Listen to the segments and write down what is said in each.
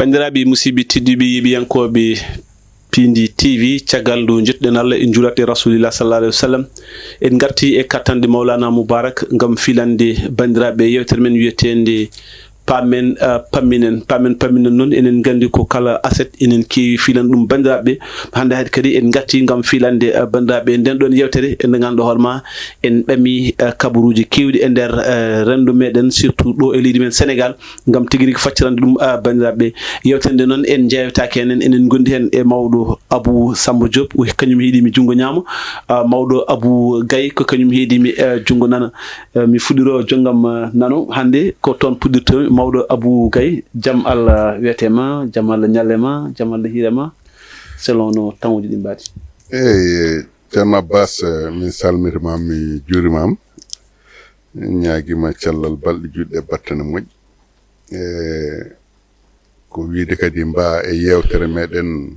bandiraɓe musidɓe tedduɓe yeɓiyankoɓe Pindi TV caggal ndu jetɗen Allah en juurate rasulillah sallallahu alaihi wasallam en garti e kattande Maulana Moubarak ngam filande bandiraɓe yewtere men wietende pamen pamminen noon enen gandi ko kala aset enen kewi filan ɗum bandiraɓe hande hadi kadi en gatti ngam filande bandiraɓe nden ɗon yewtere en ganduɗo hoorema en ɓami kabaruji kewɗi e nder rendu meɗen surtout ɗo e leydi men Sénégal ngam tigui rigui faccirande ɗum bandiraɓe yewtere nde noon en jewtaki enen gondi hen e mawɗo Abou Samba Diop kañum heeɗimi junggo ñaamo mawɗo Abou Gaye ko kañum heeɗimi junggo nano mi fuɗɗiro jonggam nano hande ko toon puɗɗirto mawɗo Abou Gaye jaam Allah wiyetema jaam Allah ñallema jaam Allah hiirema selon no tamuji ɗi mbaɗi eyyi ceerno Abbas min salmitima mi juurimam ñaaguima cellal balɗe juɗɗe battane moƴƴi ko wiide kadi mba e yewtere meɗen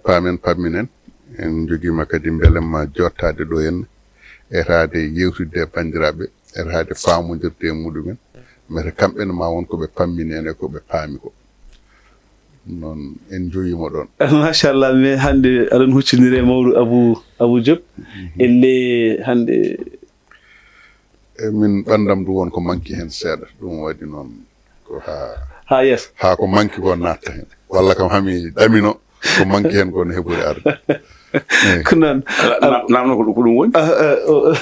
paamen pamminen en joguima kadi beelemma jottade ɗo henna etade yewtidde e bandiraɓe etade famodirde e muɗumen mete kamɓene ma won koɓe pammini en e koɓe paami ko noon en joyima ɗon machallah mais hande aɗon huccidiri e mawɗo Abou Diop elle hande min ɓandam du won ko manki hen seeɗa ɗum waɗi noon ko ha yes ha ko manki ko natta hen walla kam hami ɗamino ko manki hen ko no heɓuri arde ko noon namno ko ɗum woni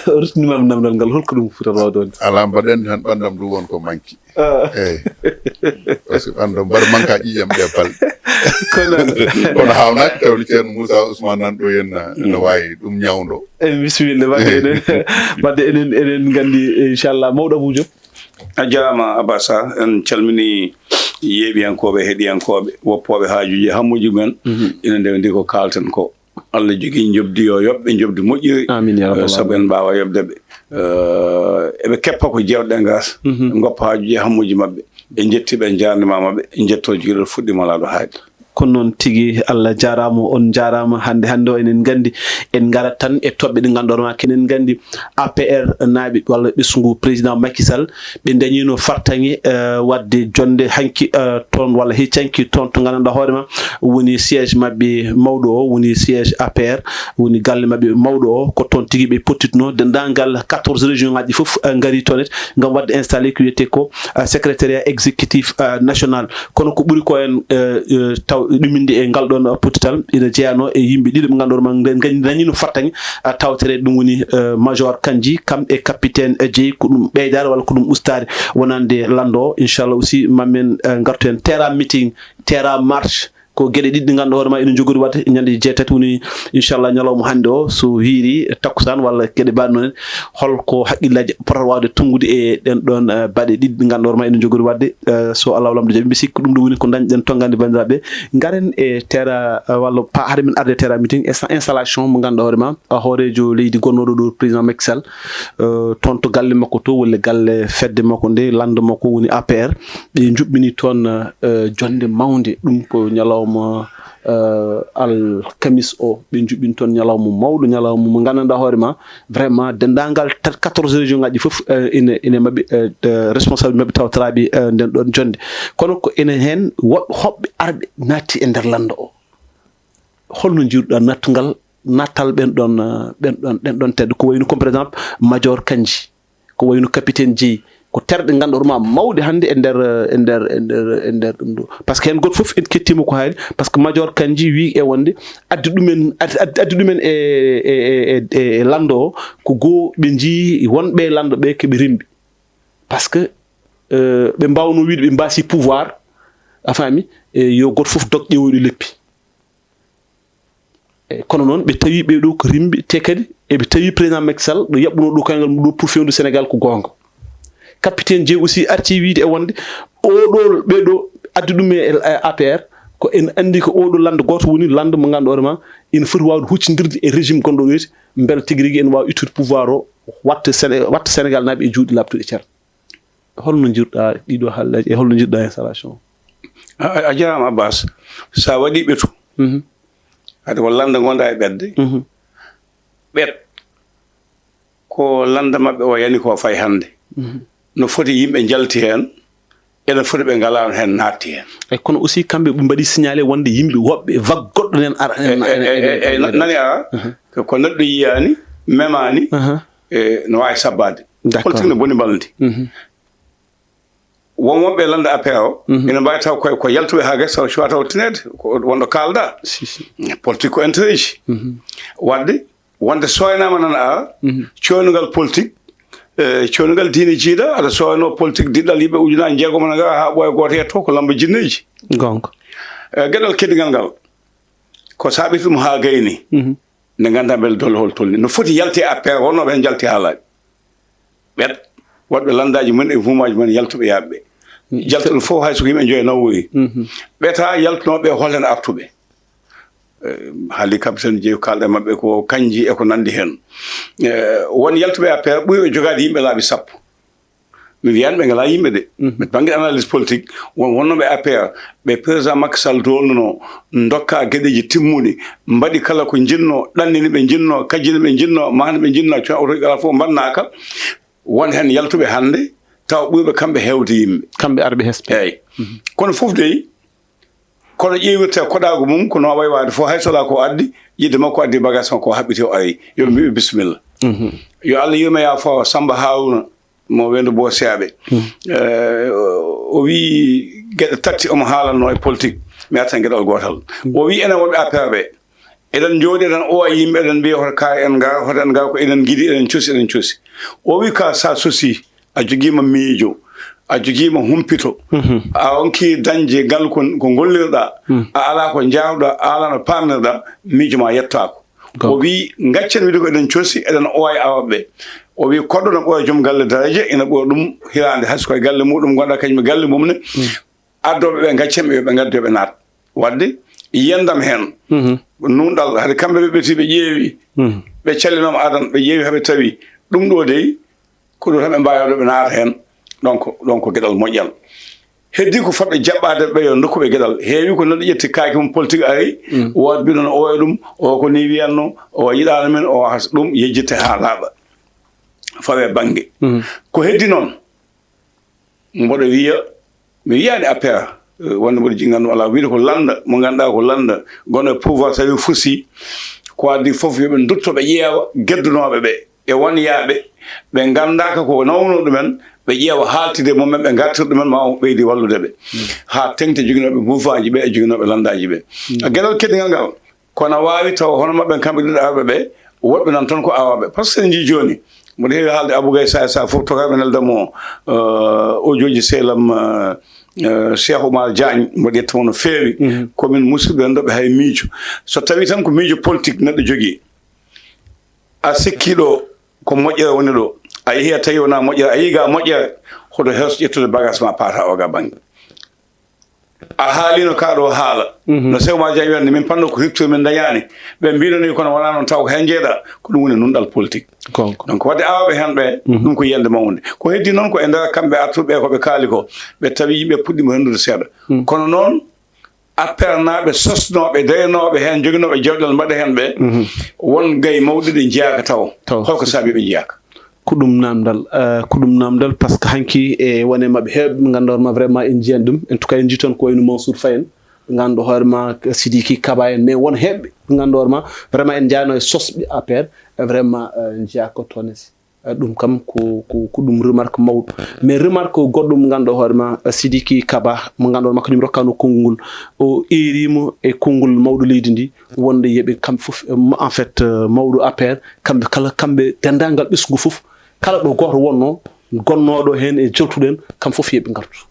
ruttinimam namdal ngal holko ɗum futata wawde wonde ala mbaɗen tan ɓandam du won ko manki eyyi par ce que ɓandam mbaɗa manque a ƴiƴam ɗe balɗe kono hawnaki tawde ceerno Moussa Ousmane nan ɗo henna no wawi ɗum ñawdo bisimilla wadde enen gandi inchallah mawɗo Abou Diop a jarama Abassa en calmini yeeɓiyankoɓe heeɗiyankoɓe woppoɓe haajuji hammuji men ina ndew ndi ko kalten ko Allah jogui jobdi yo yoɓɓe jobdi moƴƴiri amin ya rabbal saabu en mbawa yobdeɓe eɓe keppa ko jewɗe gas goppa haajuji hammuji mabɓe ɓe jettiɓe en jarnima mabɓe en jetto jiiɗol fuɗɗima laaɗo haaji kono noon tigui Allah jarama on jarama hande o enen gandi en garat tan e toɓɓe ɗe ganduɗa kenen gandi APR naaɓe walla ɓesgu président Macky Sall ɓe dañino fartaŋe wadde jonde hanki toon walla heccanki toon to ganduɗa hoorema woni siège mabɓe mawɗo o woni siège APR woni galle mabɓe mawɗo o ko toon tigui ɓe pottitno dendagal 14 région ngaji foof gaari toon gam wadde installé ko wiyete ko secrétariat exécutif national kono ko ɓuuri ko en taw ɗuminde e ngal ɗon pottital ina jeeyano e yimɓe ɗiɗo ɓe ganduɗa ma dañino fartaŋe tawtere ɗum woni major Kandji kam e capitaine Dieyi ko ɗum ɓeydare walla ko ɗum ustade wonande lando o inchallah aussi mamen gartu hen terrain meeting terrain marche ko gueɗe ɗiɗɗi ganduɗa hoorema ina jogori wadde ñande jeetati woni inchallah ñalawma hande o so hiiri takkusan walla gueɗe mbaɗe noon holko haqqillaji potata wawde tungude e ɗen ɗon baɗe ɗiɗɗi ɗi ganduɗa hoorema ina jogori wadde so Allah walamdo jaaɓi mbi sikki ɗum ɗo woni ko dañɗen tongande bandiraɓe garen e terra walla haade men arde terrain meeting installation mo ganduɗa hoorema hoorejo leydi gonnoɗo ɗo président Macky Sall toon to galle makko to walla galle fedde makko nde lande makko woni APR ɓe juɓɓini toon jonde mawde ɗum ko ñalawma alkamis o ɓe juɓɓin toon ñalawma mawɗo ñalawma mo gandanɗa hoorema vraiment dendagal 14 région ngaji foof ene mabɓe responsable mabɓe tawtoraɓe nden ɗon jonde kono ko enen hen woɓɓe hoɓɓe arɓe natti e nder landa o holno jiruɗa nattugal nattal ɓen ɗon tedde ko wayno comme par exemple major Kandji ko wayno capitaine Dieyi ko terɗe ganduɗa ma mawde hande e nder ɗum ɗo par ce que hen goto foof en kettima ko haali par ce que major Kandji wi e wonde addi ɗumen e lando o ko goo ɓe jii wonɓe lando ɓe koɓe rimbi par ce que ɓe mbawno wiide ɓe mbasi pouvoir a faami yo goto foof dog ƴeewoyɗo leppi kono noon ɓe tawi ɓeɗo ko rimbi te kadi eɓe tawi président Macky Sall ɗo yaɓɓuno ɗo koyngal mum ɗo pour fewnude Sénégal ko gonga capitaine Dieyi aussi arti wiide e wonde oɗo ɓeɗo addi ɗum e APR ko en andi ko oɗo lande goto woni lande mo ganduɗa hoorema ina foti wawde huccidirde e régime gonɗo wiyete beele tigui rigui en wawa ittude pouvoir o watta Sénégal naaɓe e juuɗe labtuɗe ceerno holno jirɗa ɗiɗo haallaji e holno jirɗa installation a jarama Abbas sa waɗi ɓeetu hade ko lande gonɗa e ɓedde ɓet ko lande mabɓe o yani ko fay hande no foti yimɓe jalti hen eden foti be ngala hen natti hen e kono aussi kambe be mbadi signaler wonde yimbe wobbe vag goddo nen ara nani a ko neddo yiyani memani no way sabbade politique ne boni baldi won wonbe landa apeo ina mbay taw ko yaltube ha gesa so taw tinede ko wondo kalda politique ko entourage wonde soynama nan a cionugal politique cionugal diine jiida ada soyno politique diddal yibe ujuna jeego man nga ha boy goto hetto ko lamba jinneji gonko gedal kedingal ngal ko sabitum ha gayni ne ganda bel dol hol tolni no foti yalti apeo wono be jalti halaji bet wadbe landaji mun e fumaji mun yaltube yabbe jaltul fo hay so yimbe joy nawoyi beta yaltnobe holen artube hali capitaine je kalde mabbe ko kanji e ko nandi hen won yaltube apel buyo jogade yimbe laabi sappo mi wiyan be ngala yimbe de be bangi analyse politique wonno be apel be président Macky Sall dolno ndokka gedeji timmudi mbadi kala ko jinno dannini be jinno kajini be jinno mahne be jinno to o gala fo bannaka won hen yaltube hande taw buybe kambe hewde yimbe kambe arbe hespe ay kono fof dey kono ƴeewirte koɗaago mum ko no waywaade fof hay sola ko addi yidde makko addi bagage makko haɓɓiti o ari yo mbiɓe bisimilla yo Allah yima ya fo Samba Haruna mo wendo bo seaɓe o wi geɗe tati omo haalanno e politique mi attan geɗal gotal o wi enen wonɓe APR ɓe eɗen jooɗi eɗen owa yimɓe eɗen mbiya hoto ka en ga hoto en ga ko eɗen giɗi eɗen cusi o wi ka sa sosi a jogiima miijo a jogiima humpito a wonki dañde ngal ko gollirɗa a ala ko jawɗa a ala no pamnirɗa miijo ma yettako o wi gaccen wiide ko eɗen cosi eɗen owa e awaɓe o wi koɗɗo no ɓooya joom galle daraje ina ɓooya ɗum hirande hayso koye galle muɗum gonɗa kañum galle mum ne addoɓe ɓe gaccen ɓe yoɓe gaddo yoɓe naat wadde yendam hen nunɗal hade kamɓe ɓe ɓeti ɓe ƴeewi ɓe callinoma adan ɓe ƴeewi haɓe tawi ɗum ɗo dey ko ɗo tan ɓe mbawiɗo ɓe naata hen donc geɗal moƴƴal heddi ko fotɓe jaɓɓade ɓe yo dokkuɓe geɗal heewi ko neɗɗo ƴetti kaake mum politique ari o bino no oya ɗum o ko ni wiyanno o yiɗano men o has ɗum yejjitte ha laaɓa fawe banggue ko heddi noon mboɗo wiya mi wiyani APR wonde mboɗo jinganɗum ala wiide ko landa mo ganduɗa ko landa gono e pouvoir tawi fusi ko addi foof yoɓe duttoɓe ƴeewa geddunoɓe ɓe e wonyaɓe ɓe gandaka ko nawno ɗumen ɓe ƴeewa haaltide mumen ɓe gartir ɗumen ma ɓeydi wallude ɓe ha tengte joginoɓe mouvement ji ɓe e joginoɓe landaji ɓe gueɗal keddigal ngal kono wawi taw hono mabɓe kamɓe ɗiɗo arɓe ɓe woɓɓe nan toon ko awaɓe par ce que en jii joni mboɗo heewi haalde Abougay sa fof tokaɓe neldamo audioji seelam Cheikh Oumar Diagne mboɗo yettamo no feewi komin musidɓe en ɗoɓe hay miijo so tawi tan ko miijo politique neɗɗo jogui a sikkiɗo ko moƴƴere woni ɗo a yehi a tawi wona moƴƴere a yii ga moƴƴere hoto herso ƴettude bagage ma paata oga banggue a haalino kaɗo haala no Cheikh Oumar Diagne wiyande min panno ko rupture min dañani ɓe mbinoni kono wona noon taw ko hen jeeɗa ko ɗum woni nunɗal politique donc wadde awaɓe hen ɓe ɗum ko yiyande mawde ko heddi noon ko e nder kamɓe artuɓe koɓe kaali ko ɓe tawi yimɓe puɗɗima rendude seeɗa kono noon APR naɓe sosnoɓe daynoɓe hen joguinoɓe jawɗal mbaɗa hen ɓe won gay mawɗi ɗe jeyaka taw holko saabi ɓe jeyaka ko ɗum namdal par ce que hanki e wone mabɓe heewɓe ɓe ganduɗa hoorema vraiment en jiyani ɗum en tout cas en jii toon ko wayno Mansour Faye en ɓe ganduɗa hoorema Sidiki Kaba en mais won heɓɓe ɓe ganduɗa hoorema vraiment en jeyano e sosɓe APR vraiment jeeya ko toon ɗum kam ko ɗum remarque mawɗo mais remarque goɗɗum ganduɗa hoorema Sidiki Kaba mo ganduɗa hoorema kañum rokkano konngol o erimo e konngol mawɗo leydi ndi wonde yeɓe kamɓe foof en fait mawɗo APR kamɓe kala kamɓe dendagal ɓesgu foof kala ɗo goto wonno gonnoɗo hen e jewtuɗen kam foof yeɓe gartu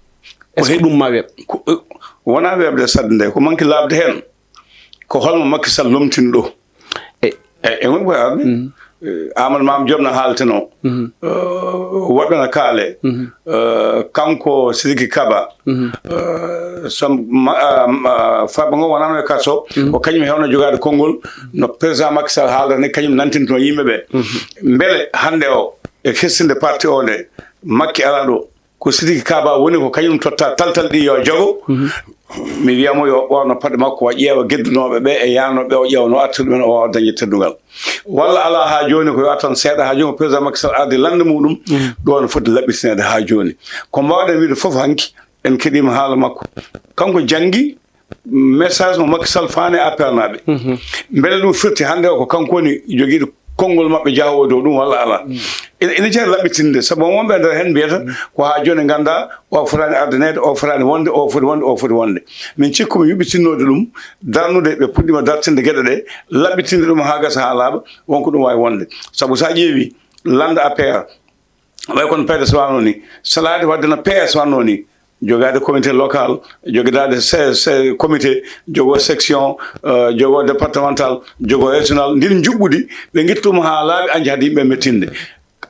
est ce que ɗum ma weeɓ wona weɓde sadde nde ko manque labde hen ko holmo Macky Sall lomtini ɗo e woni koye arde Amadou Mame Diop no haalteno woɓɓe no kaale kanko Sidiki Kaba faɓa ngo wonano e kaso ko kañum hewno jogade konngol no président Macky Sall haaldani kañum nantinto yimɓeɓe beele hande o e hessinde parti o nde Macky ala ɗo ko Sidiki Kaba woni ko kañum totta taltal ɗi yo jogo mi wiyamo yo ɓorno paɗe makko o ƴeewa geddunoɓe ɓe e yanoɓe o ƴeewa no artir ɗumen o wawa dañde teddugal walla ala ha joni ko watan seeɗa ha joni ko président Macky Sall arde lande muɗum ɗo no foti laɓɓitinede ha joni ko mbawɗen wiide foof hanki en keɗima haala makko kanko jangi message mo Macky Sall faane appel naɓe beele ɗum firti hannde o ko kanko woni jogiiɗo konngol maɓɓe jahowo dow ɗum walla ala ene jari laɓɓitinde sabu wonɓe nder hen mbiyata ko ha joni ganda o fotani ardanede o fotani wonde o foti wonde o foti wonde min cikkumi yuɓɓitinnode ɗum darnude ɓe puɗɗima dartinde gueɗe ɗe laɓɓitinde ɗum ha gasa ha laaɓa wonko ɗum wawi wonde sabu sa ƴeewi lande APR way kono PDS wanno ni salade wadde no PS wanno ni jogade comité local jogade comité jogo section jogo départemental jogo régional ndin juɓɓudi ɓe guittuma ha laaɓi anje hade yimɓe mettinde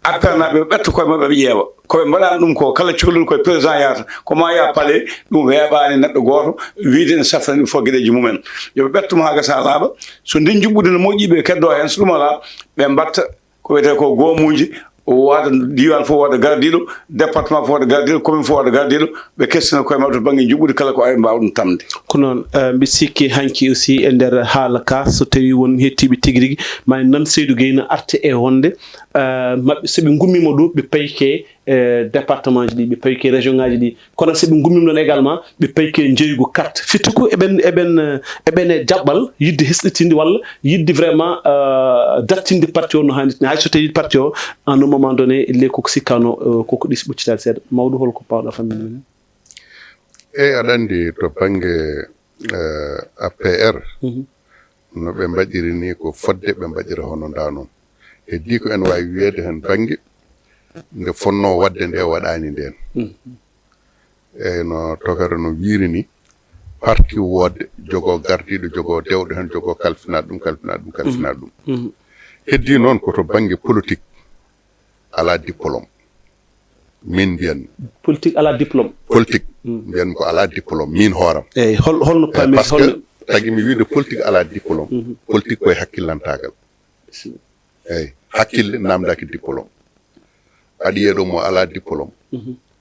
APR naɓe ɓetta koye maɓɓe ɓe ƴeewa koɓe mbaɗani ɗum ko kala cohlol koye président yahata koma ya paale ɗum weeɓani neɗɗo goto wiide ne safrani fof gueɗeji mumen yoɓe ɓettuma ha gasa laaɓa so ndin juɓɓudi no moƴƴi ɓe keddo hen so ɗum ala ɓe mbatta ko wiyete ko goomuji waɗa diwan fof waɗa gardiɗo département fof waɗa gardiɗo commune fof waɗa gardiɗo ɓe kestina koye mabɓe to banggue juɓɓude kala ko awi mbawa ɗum tamde ko noon mbi sikki hanki aussi e nder haala ka so tawi won hettiɓe tigui rigui ma nan Seydou Gueye no arte e wonde mabɓe soɓe gummima ɗo ɓe payke département ji ɗi ɓe payke région ngaji ɗi kono soɓe gummima ɗon également ɓe payke jeygu carte firti ko eɓen e jaɓɓal yidde hesɗitinde walla yidde vraiment dartinde parti o no hannirta hay so tawi parti o à un moment donné le koko sikkano koko ɗis ɓoccitade seeɗa mawɗo holko pawɗa famille minen aɗa andi to banggue APR no ɓe mbaɗiri ni ko fodde ɓe mbaɗira hono nda noon heddi ko en wawi wiyede hen banggue nde fonno wadde nde waɗani nden eyyi no tokara no wiiri ni parti wodde jogo gardiɗo jogo dewɗo hen jogo kalfinaɗo ɗum heddi noon koto banggue politique ala diplôme min mbiyanmi politique ala diplôme politique mbiyanmi ko ala diplôme min hooram eyyi holno pami par ce que tagi mi wiide politique ala diplôme politique koye hakkillantagal eyyi hakkille namdaki diplôme aɗa yiya ɗo mo ala diplôme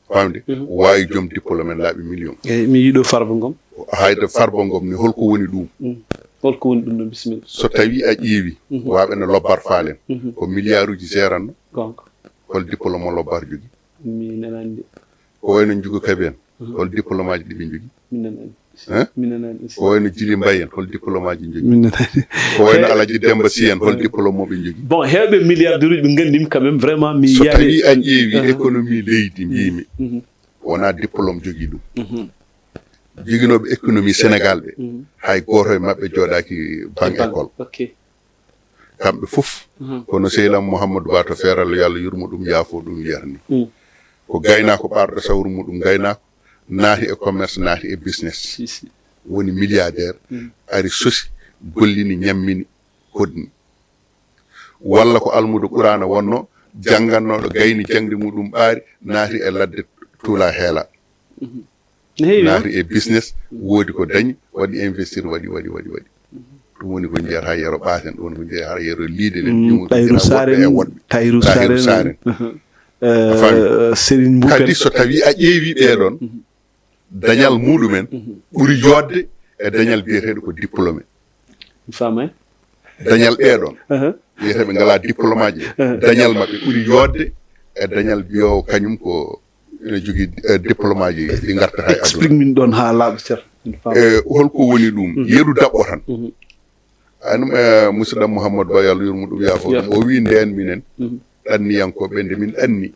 famde wawi joom diplôme en laaɓi million eyyi mi yiiɗo Farba Ngom hayde Farba Ngom ni holko woni ɗum holko woni ɗum ɗo bisimilla so tawi a ƴeewi waɓe no lobbar faalen ko milliard uji géranno gonga hol diplôme o lobbar jogui mi nanandi ko wayno Djigo Kaby en hol diplôme aji ɗiɓe jogui mi nanandi mi nanandi ko wayno Djily Mbaye en hol diplôme aji jogui mi nanandi ko wayno Alaji Demba Sy en hol diplôme moɓe jogui bon hewɓe milliardaire uji ɓe gandimi quand même vraiment mi so tawi a ƴeewi économie leydi mbimi wona diplôme jogui ɗum joguinoɓe économie Sénégal ɓe hay goto e mabɓe jooɗaki banque école kamɓe fof kono sehlam Mouhamadou Ba to feeral yo Allah yurmo ɗum yaafo ɗum wiyata ni ko gaynako ɓarɗo sawru muɗum gaynako naati e commerce naati e business woni milliardaire ari sosi gollini ñammini hodni walla ko almudo qur'ana wonno janggannoɗo gayni jangde muɗum ɓaari naati e ladde tuula heela naati e business woodi ko dañi waɗi investir waɗi ɗum woni ko jeyata yero ɓaaten ɗum woni ko jeyata yero liide len Tahirou Saren Serigne Mboup kadi so tawi a ƴeewi ɓeeɗon dañal muɗumen ɓuri yodde e dañal biyeteɗo ko diplômé famay dañal ɓeeɗon wiyeteɓe ngala diplôme aji dañal maɓɓe ɓuri yodde e dañal biyowo kañum ko ene jogui diplôme aji ɗi gartata e explique min ɗon ha laaɓa cer holko woni ɗum yeeru daɓɓo tan anum musidɗam Mouhamadou Ba yallah yurmo ɗum yaafo o wi nden minen ɗanniyankoɓe nde min anni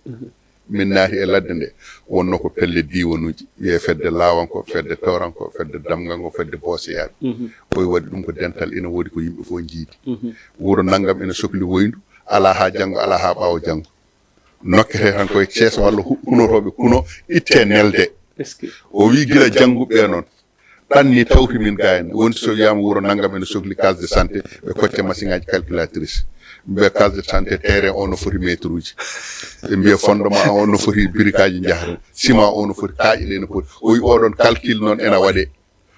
min naati e ladde nde wonno ko pelle diwanuji wiye fedde lawanko fedde tawranko fedde damganko fedde booseyaɓe oyi waɗi ɗum ko dental ina woodi ko yimɓe fof jiidi wuuro naggam ene sohli woyndu ala ha janggo ala ha ɓaawo janggo nokkete tan koye ceesa walla hunotoɓe kuno itte nelde o wi gila jangguɓe noon ɗanni tawti min gayne woni so wiyama wuuro naggam ene sohli case de santé ɓe kocce machine aji calculatrice mbiya case de santé terrain o no foti métre uji ɓe mbiya fondement o no foti brique aji jahata ciment o no foti kaaƴe ɗe no foti o wi oɗon calcul noon ena waɗe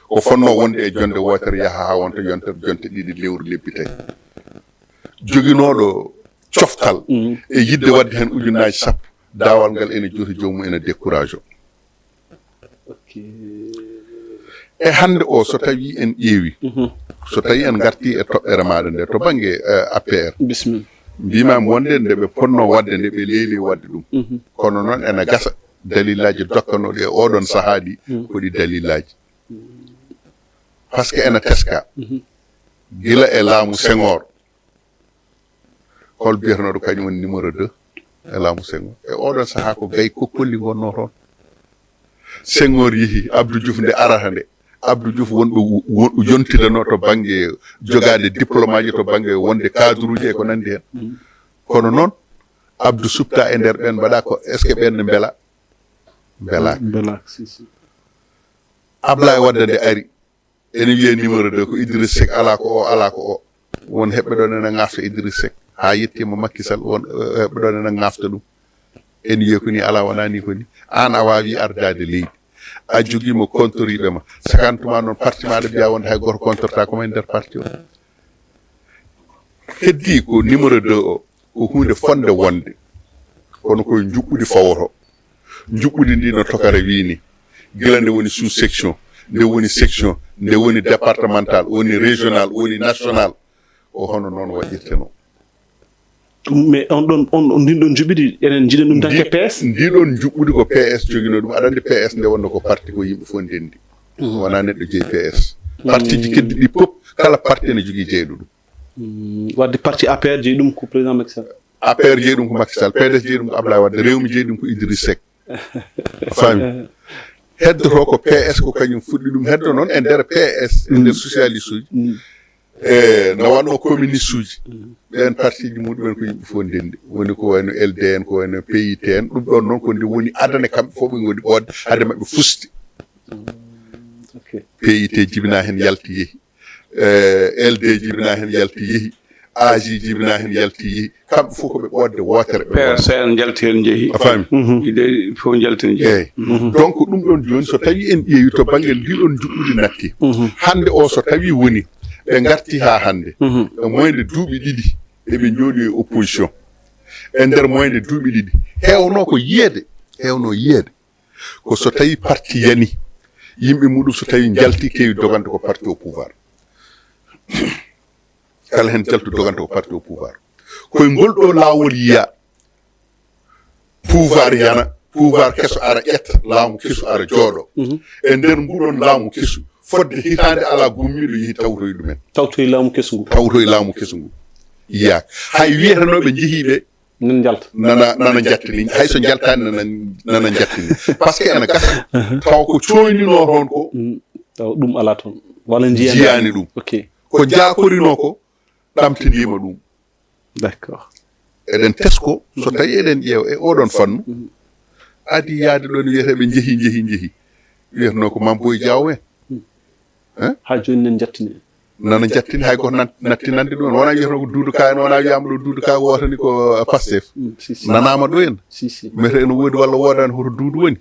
ko fonno wonde e jonde wotere yaaha ha wonta jonte ɗiɗi lewru lebbi tawi joguinoɗo coftal e yidde wadde hen ujunnaji sappo dawal ngal ene joti jomum ene décourage o e hande o so tawi en ƴeewi so tawi en garti e toɓɓere maɗa nde to banggue APR bisimilla mbimami wonde nde ɓe ponno wadde nde ɓe leeli wadde ɗum kono noon ene gasa dalilaji dokkanoɗi e oɗon sahaaɗi ko ɗi dalilaji par ce que ena teska gila e laamu Senghor hol biyetenoɗo kañum woni numéro 2 e laamu Senghor e oɗon sahaa ko gayi kokkolli gonno toon Senghor yeehi Abdou Diouf nde arata nde Abdou Diouf wonɓe yontidano to banggue jogade diplôme aji to banggue wonde cadre uji e ko nandi hen kono noon Abdou supta e nder ɓen mbaɗa ko est ce que ɓen ne beela Ablaye Wade nde ari ene wiye numéro 2 ko Idriss Seck ala ko o won heɓɓe ɗon ene ngafta Idriss Seck ha yettima Macky Sall won heɓɓe ɗon ene ngafta ɗum en wiye ko ni ala wona ni ko ni an a wawi ardade leydi a joguimo contoriɓe ma sakantuma noon parti maɗa mbiya wonde hay goto contorta koye nder parti o heddi ko numéro 2 o ko hunde fonde wonde kono koye juɓɓudi fawoto juɓɓudi ndi no tokara wini gila nde woni sous section nde woni section nde woni départemental woni régional woni national o hono noon waɗirteno mais on ndin ɗon juɓɓudi enen jiɗen ɗum tan ke PS ndiɗon juɓɓudi ko PS jogino ɗum aɗa andi PS nde wonno ko parti ko yimɓe fof ndendi wona neɗɗo jeeyi PS parti ji keddi ɗi pop kala parti ene jogui jeyɗo ɗum wadde parti APR jeeyi ɗum ko président Macky Sall APR jeeyi ɗum ko Macky Sall PDS jeeyi ɗum ko Abdoulaye Wade rewmi jeeyi ɗum ko Idriss Seck faami heddoto ko PS ko kañum fuɗɗi ɗum heddo noon e nder PS e nder socialiste uji no wanno communiste uji ɓen parti ji muɗumen ko yimɓe fof ndendi woni ko wayno LDN ko wayno PIT en ɗum ɗon noon ko nde woni adana kamɓe fof ɓe goni ɓodde hade maɓɓe fusti PIT jibina hen yalti yeehi LD jibina hen yalti yeehi AJ jibina hen yalti yeehi kamɓe fof koɓe ɓodde wotere PSN jalti hen jeehi a faami ide fof jalti hen jeehi donc ɗum ɗon joni so tawi en ƴeewi to banggue ndiɗon juɓɓudi natti hande o so tawi woni ɓe garti ha hande e moyde duuɓi ɗiɗi eɓe jooɗi e opposition e nder moyde duuɓi ɗiɗi hewno yiyede ko so tawi parti yani yimɓe muɗum so tawi jalti kewi dogande ko parti au pouvoir kala hen jaltu dogande ko parti au pouvoir koye ngol ɗo lawol yiya pouvoir yana pouvoir keso ara ƴetta laamu kesu ara jooɗo e nder nguɗon laamu kesu fodde hitande ala gummiɗo yeehi tawtoye ɗumen tawtoye laamu kesu ngu yiyaaka hay wiyetanoɓe jeehiɓe nan jalta nana jattini hay so jaltani nana jattini par ce que ene gasa taw ko coynino toon ko taw ɗum ala toon walla jiyani ɗum ko jakorino ko ɗamtidima ɗum d' accord eɗen tesko so tawi eɗen ƴeewa e oɗon fannu adi yaade ɗon wiyeteɓe jeehi wiyeteno ko Mamboy Diaw en ha joni nen jattini nana jattini hay goto nattinande ɗum wona wiyeteno ko Doudou Ka en wona wiyama ɗo Doudou Ka wotani ko Pastef nanama ɗo en mete ene woodi walla wodani hoto Doudou woni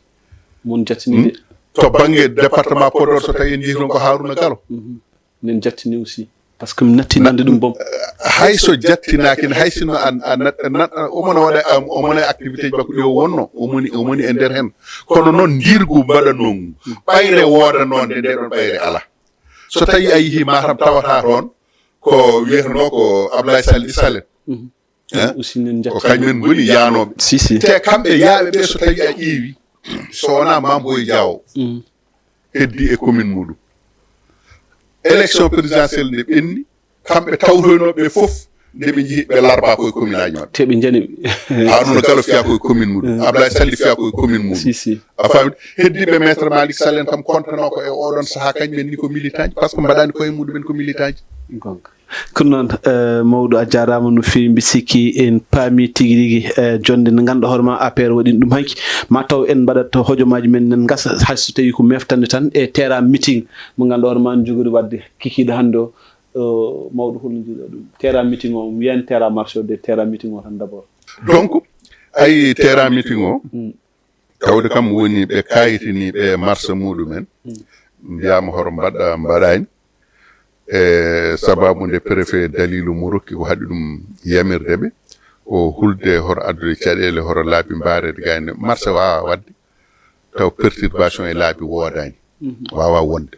mon jattini de to banggue département Podor so tawi en jeehi toon ko Harouna Gallo nen jattini aussi par ce que mi nattinande ɗum boom hay so jattinaki hay sino omona waɗa omona e activité ji makko ɗi o wonno omoni e nder hen kono noon dirgu mbaɗanno ngu ɓayre wodanode nde ɗon ɓayre ala so tawi a yeehi Matam tawata toon ko wiyeteno ko Ablaye Sall Salen ko kañumen goni yanoɓe te kamɓe yaaɓe ɓe so tawi a ƴeewi so wona Mamboy Diaw heddi e commune muɗum élection présidentielle nde ɓenni kamɓe tawtoynoɓe fof nde ɓe jeehi ɓe larba koye commune aji maɓɓe teɓe janiɓe Harouna Gallo fiya koye commune muɗum Ablaye Sall fiya koye commune muɗum a faami heddiɓe maître Malick Sall en kam contano ko e oɗon saaha kañumen ni ko militant ji par ce que mbaɗani koye muɗumen ko militant ji kono noon mawɗo a jarama no fewi mbi sikki en paami tigui rigui jonde nde ganduɗa hoorema APR waɗino ɗum hanki ma taw en mbaɗat hojomaji men nen gasa hay so tawi ko meftande tan e terrain meeting mo ganduɗa hoorema ne jogori wadde kikiɗo hande o mawɗo holno jiiɗa ɗum terrain meeting o wiyani terrain marché o de terrain meeting o tan d' abord donc ayi terrain meeting o tawde kam woni ɓe kayitiniɓe marché muɗumen mbiyama horo mbaɗani e sababu nde préfet Dalilou mo rokki ko haɗi ɗum yamirdeɓe o hulde horo addude caɗele horo laabi mbarede gayne marché wawa wadde taw perturbation e laabi wodani wawa wonde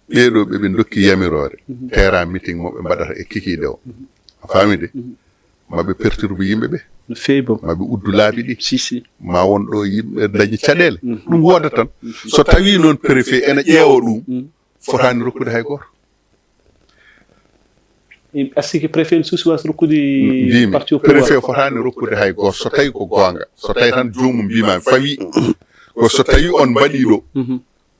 ɓeɗo ɓe dokki yamirore terrain meeting mo ɓe mbaɗata e kikiɗe o a faami de maɓe perturbe yimɓe ɓe no feewi bom maɓe uddu laabi ɗi si ma won ɗo yimɓe dañi caɗele ɗum woda tan so tawi noon préfet ene ƴeewa ɗum fotani rokkude hay goto asiki préfet suusi was rokkude parti au préfet fotani rokkude hay goto so tawi ko gonga so tawi tan jomum mbima fawi ko so tawi on mbaɗi ɗo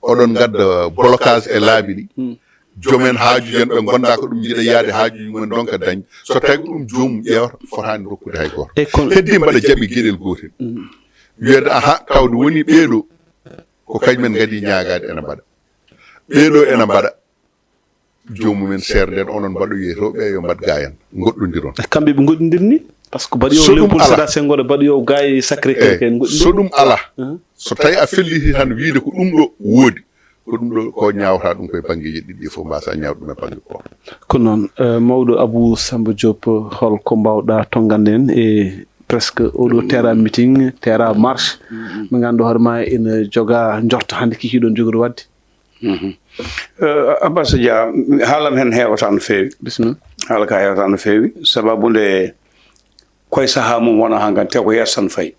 oɗon gadda blocage e laabi ɗi jomen haajuji en ɓe gonda ko ɗum jiiɗa yaade haajuji mumen donc dañ so tawi ko ɗum jomum ƴewata fotani rokkude hay goto heddi mbaɗa jaɓi gueɗel gotel wiyede aha tawde woni ɓeeɗo ko kañumen gadi ñaagade ene mbaɗa ɓeeɗo ene mbaɗa jomumen serden onon mbaɗo yeytoɓe yo mbad gayan goɗɗodiron kamɓe ɓe goɗɗodirni par ce que mbaɗi o Léopold Sédar Senghor mbaɗi o gaye Sacré Cœur ken goɗɗodir so ɗum ala so tawi a felliti tan wiide ko ɗum ɗo woodi ko ɗum ɗo ko ñawata ɗum koye banggueji ɗiɗɗi fof mbasa ñawde ɗum e banggue goto ko noon mawɗo Abou Samba Diop holko mbawɗa tongande en e presque oɗo terrain meeting terrain marche mo ganduɗa hoore ma ene joga jorto hannde kikiɗon joguiɗo wadde Abbas Dia haalam hen heewata no feewi bisimilla haala ka heewata no feewi sababude koye sahaa mum wona ha ngan te ko yettan fayi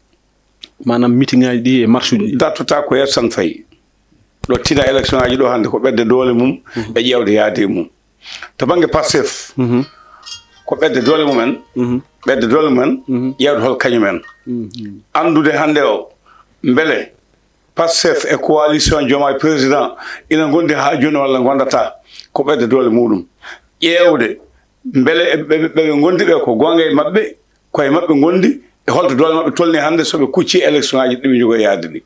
manam meeting ngaji ɗi e marche uji dattota ko yettan fayi ɗo tina élection ngaji ɗo hannde ko ɓedde doole mum e ƴewde yaade mum to banggue Pastef ko ɓedde doole mumen ɓedde doole mumen ƴewde hol kañumen andude hannde o beele Pastef e coalition Diomaye président ina gondi ha joni walla gondata ko ɓedde doole muɗum ƴeewde beele ɓeɓe gondi ɓe ko gonga e maɓɓe koye maɓɓe gondi e holto doole maɓɓe tolni hannde soɓe kucci élection ngaji ɗiɓe jogo yaade ɗi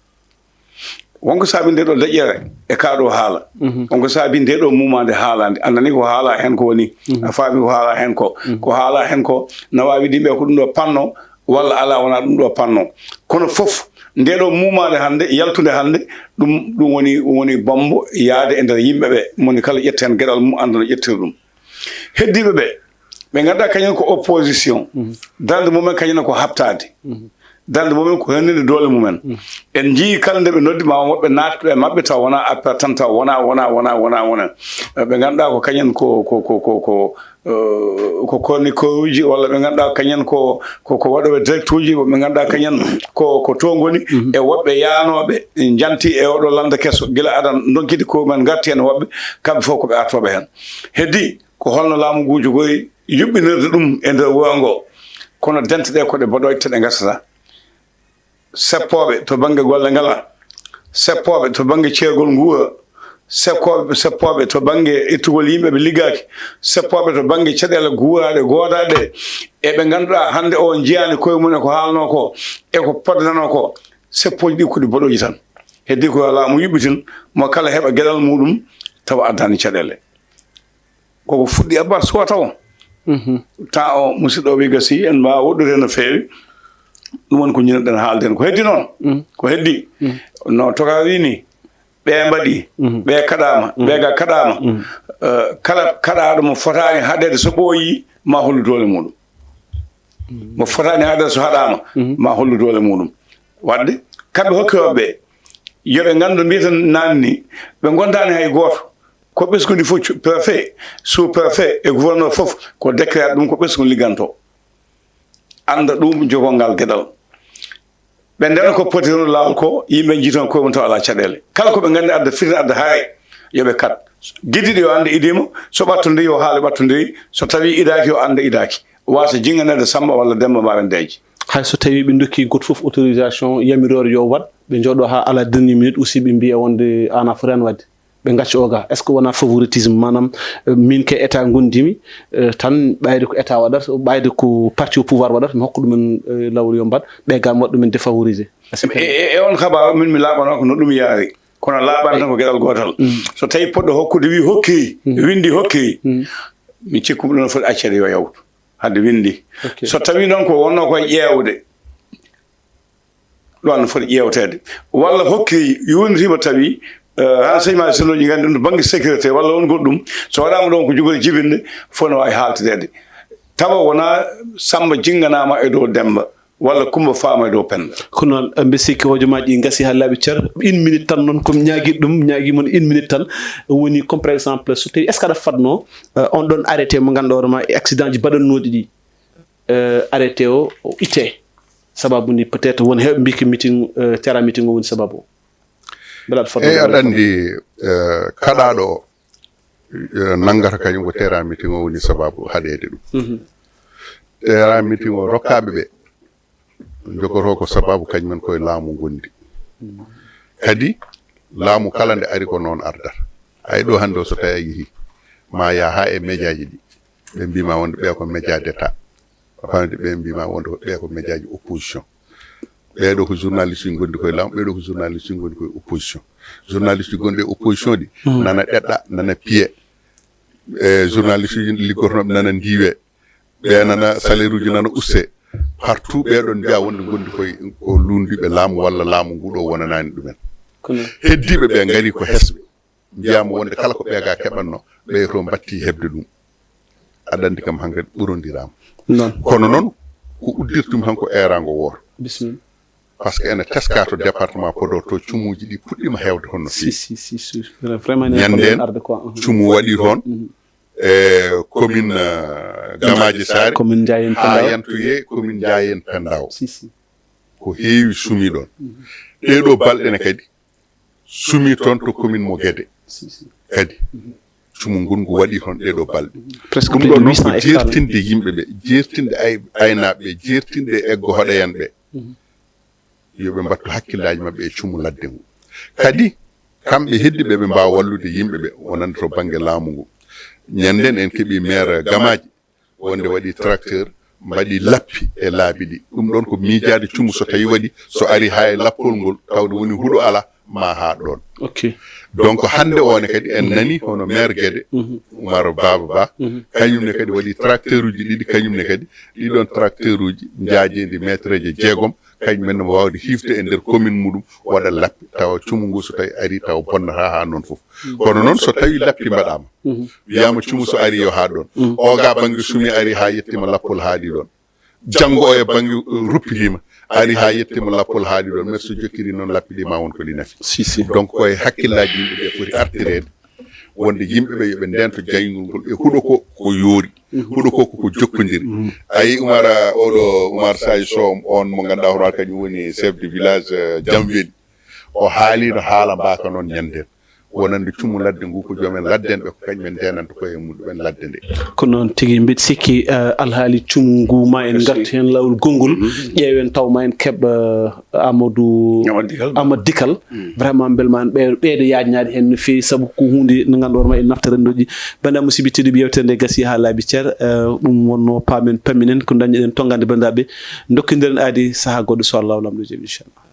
wonko saabi nde ɗo daƴƴere e kaɗo haala wonko saabi nde ɗo mumade haalande andani ko haala hen ko woni a faami ko haala hen ko ko haala hen ko no wawi ɗimɓe ko ɗum ɗo panno walla ala wona ɗum ɗo panno kono fof nde ɗo mumade hannde yaltude hannde ɗum woni bombo yaade e nder yimɓeɓe moni kala ƴetta hen gueɗal mum anda no ƴettiri ɗum heddiɓe ɓe ganduɗa kañum ko opposition darde mumen kañum ko habtade darde mumen ko hennide doole mumen en jii kala nde ɓe noddi ma woɓɓe natɓe maɓɓe taw wona appel tan taw wona ɓe ganduɗa ko kañum ko chroniqueur walla ɓe ganduɗa kañum ko waɗoɓe direct uji ɓe ganduɗa kañum ko to goni e woɓɓe yaanoɓe janti e oɗo lande kesso guila adan donkide ko men garti hen woɓɓe kamɓe fof koɓe artoɓe hen heddi ko holno laamu guujo goyi yuɓɓinirde ɗum e nder wuro ngo kono denteɗe koɗe boɗoyte ɗe gasata seppoɓe to banggue golle ngala seppoɓe to banggue ceergol nguura seppoɓe to banggue ittugol yimɓe ɓe liggaki seppoɓe to banggue caɗele guuraɗe goodaɗe eɓe ganduɗa hande o jiyani koye mumen ko haalno ko eko poddanano ko seppoji ɗi koɗi boɗoji tan heddi ko laamu yuɓɓitin mo kala heeɓa gueɗal muɗum tawa addani caɗele koko fuɗɗi Abbas suwa taw temps o musidɗo wi gasi en mbawa woɗɗude no feewi ɗum woni ko ñinoɗen haalden ko heddi noon ko heddi no toka wini ɓe mbaɗi ɓe kaɗama ɓega kaɗama kala kaɗaɗo mo fotani haɗede so ɓooyi ma hollu doole muɗum mo fotani haɗede so haɗama ma hollu doole muɗum wadde kamɓe hokkiroɓe yoɓe gandu mbiyeten nanni ɓe gondani hay goto ko ɓesgude fof préfet sous préfet e gouverneur fof ko décret ɗum ko ɓesgu ligganto anda ɗum jogongal gueɗal ɓe ndena ko poti hono lawol ko yimɓe jiiton koye mum taw ala caɗele kala koɓe gandi adda firde adda haare yoɓe kat guidiɗo yo ande idima so ɓattodiri yo haala ɓattodiri so tawi idaki yo anda idaki wasa jinganede Samba walla Demba mbawen deeje hay so tawi ɓe dokki goto foof autorisation yamirore yo waɗ ɓe jooɗo ha ala dernier minute aussi ɓe mbiya wonde ana fotani wadde ɓe gacci oga est ce que wona favoritisme manam min ke état gondimi tan ɓayde ko état waɗata ɓayde ko parti au pouvoir waɗata mi hokka ɗumen lawol yo mbaɗ ɓe gam waɗa ɗumen défavorisé e on habaru min mi laaɓano ko no ɗum yaari kono laaɓani tan ko gueɗal gotal so tawi poɗɗo hokkude wi hokki windi hokki mi cikku ɗum foti accede yo yawtu hadde windi so tawi noon ko wonno koye ƴeewde ɗon no foti ƴeewtede walla hokki yonditima tawi renseignement sonoji gandi ɗum to banggue sécurité walla on goɗɗum so waɗama ɗon ko jogori jibinde fof no wawi haltedede tawa wona Samba jinganama e dow Demba walla Kumba faama e dow Penda kono mbe sikki hojomaji ɗi gasi ha laaɓi ceer 1 minute tan noon komi ñaguiɗo ɗum ñaguimon 1 minute tan woni comme par exemple so tawi est ce que aɗa fatno on ɗon arrêté mo ganduɗa hoorema e accident ji baɗannoɗi ɗi arrêté o itte sababu ni peut-être won heɓe mbiki meeting tera meeting o woni sababu belat foddo aɗa andi kaɗaɗo o nangata kañum ko tera meeting o woni sababu haɗede ɗum tera meeting o rokkaɓe ɓe jogoto ko sababu kañumen koye laamu gondi kadi laamu kala nde ari ko noon ardata ay ɗo hande o so tawi a yeehi ma ya ha e média ji ɗi ɓe mbima wonde ɓe ko média d'état fande ɓe mbima wonde ɓe ko média ji opposition ɓeɗo ko journaliste ji gondi koye laamu ɓeɗo ko journaliste ji gondi koye opposition journaliste ji gonɗi e opposition ɗi nana ɗeɗɗa nana piye journaliste ji liggotonoɓe nana ndiwe ɓe nana salaire uji nana usse partout ɓeɗon mbiya wonde gondi koye ko lundiɓe laamu walla laamu nguɗo wonanani ɗumen heddiɓe ɓe ngari ko hesɓe mbiyama wonde kala ko ɓeega keɓanno ɓe to batti hebde ɗum aɗa andi kam hankkadi ɓurodirama kono noon ko uddirtumi hanko erago woto par ce que ene teska to département Podor to cumuji ɗi puɗɗima hewde hono ñanden cumu waɗi toon e commune Gamaji Sare ha yantoye commune Ndiayen Pendaw ko heewi sumi ɗon ɗeɗo balɗe ne kadi sumi toon to commune mo Guédé kadi cumu ngungu waɗi toon ɗeɗo balɗe ɗum ɗon noon ko jertinde yimɓe ɓe jertinde aynaɓe ɓe jertinde eggo hoɗoyen ɓe yoɓe mbattu hakkillaji mabɓe e cumu ladde ngu kadi kamɓe heddiɓe ɓe mbawa wallude yimɓe ɓe wonande to banggue laamu ngu ñanden en keeɓi maire Gamaji wonde waɗi tracteur mbaɗi lappi e laabi ɗi ɗum ɗon ko miijade cumu so tawi waɗi so ari ha e lappol ngol tawde woni huuɗo ala ma ha ɗon donc hande one kadi en nani hono maire Guédé Oumar Baba Ba kañumne kadi waɗi tracteur uji ɗiɗi kañumne kadi ɗiɗon tracteur uji jaajendi métre je jeegom kañumen no wawde hifde e nder commune muɗum waɗa lappi tawa cumu ngu so tawi ari tawa bonnata ha noon foof kono noon so tawi lappi mbaɗama wiyama cumu so ari yo ha ɗon oga banggue sumi ari ha yettima lappol haaɗi ɗon janggo o e banggue ruppidima ari ha yettima lappol haaɗi ɗon mais so jokkiri noon lappi ɗi ma won ko ɗi nafi donc koye hakkillaji yimɓeɓe foti artirede wonde yimɓeɓe yooɓe ndento jayngol ngol e huuɗo ko ko yoori huuɗo ko koko jokkodiri ayi Oumar Sadio Sow on mo ganduɗa hono kañum woni chef de village Jamweli o haalino haala mbaka noon ñanden wonande cumu ladde ngu ko joomen ladden ɓe ko kañumen ndenanta koye muɗumen ladde nde ko noon tigui mbiɗa sikki alhaali cumu ngu ma en gartu hen lawol gongol ƴeewen taw ma en keeɓ Amadou Dikal vraiment belma en ɓeydo yajnade hen no fewi saabu ko hunde no ganduɗa ma en naftarandoji banda musidɓe tedduɓe yewtere nde gasi ha laabi ceer ɗum wonno paamen pamminen ko dañƴeɗen tongande bandiraɓe dokkodiren aadi saaha goɗɗo so Allah lamɗo jeeɓi inchallah